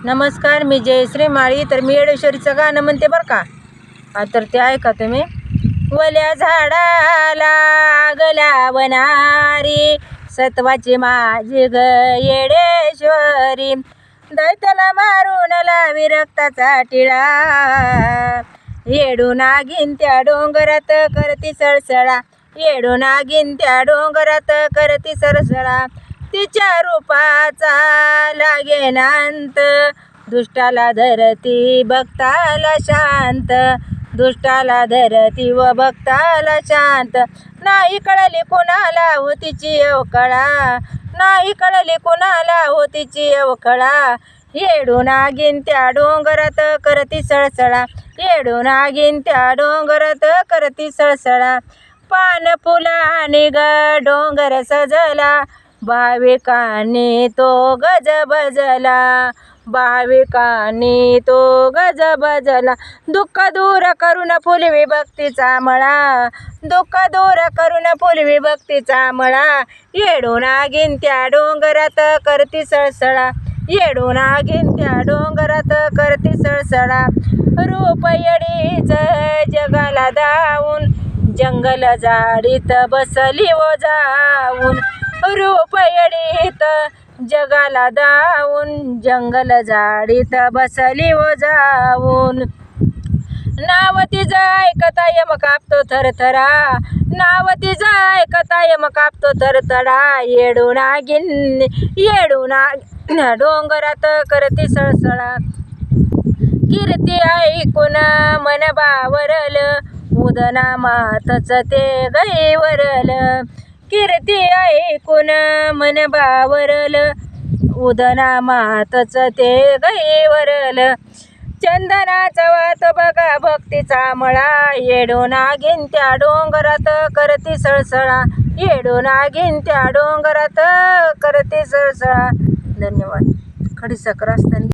नमस्कार, मी जयश्री माळी. तर मी येडेश्वरीचं गाणं म्हणते बरं का. तर ते ऐका तुम्ही. वल्या झाडाला आग लावणारी सत्वाची माझी ग येडेश्वरी, दैत्याला मारून लावी रक्ताचा टिळा, येडू नागिन त्या डोंगरात करती सळसळा, येडू नागिन त्या डोंगरात करती सळसळा, तिच्या रूपाचा लागेनांत, दुष्टाला धरती भक्ताला शांत, दुष्टाला धरती व भक्ताला शांत. नाही कळली कुणाला होतीची अवकळा, नाही कळली कुणाला होतीची अवकळा, येडू नागिन त्या डोंगरात करती सळसळा, येडू नागिन त्या डोंगरात करती सळसळा. पान फुलाने ग डोंगर सजला, भाविकांनी तो गज बजला, भाविकांनी तो गज बजला. दुःख दूर करून फुलवी भक्तीचा मळा, दुःख दूर करून फुलवी भक्तीचा मळा, येडू नागिन त्या डोंगरात करती सळसळा, येडू नागिन त्या डोंगरात करती सळसळा. रूप येडीच जगाला दावून, जंगल झाडीत बसली व जाऊन, रूप येडीत जगाला दावून, जंगल झाडीत बसली व जाऊन. नाव तिचं ऐकता यम कापतो थरथरा, नाव तिचं ऐकता यम कापतो थरथरा, येडू नागिन, येडू नागिन डोंगरात करती सळसळा. कीर्ती ऐकून मन बावरल, उदना मातच ते गैवरल, कीर्ती ऐकून मन बावरल, उदना मातच ते गैवरल. चंदनाचा वात बघा भक्तीचा मळा, येडू नागिन त्या डोंगरात करती सळसळा, येडू नागिन त्या डोंगरात करती सळसळा. धन्यवाद. खडीसाखर असताना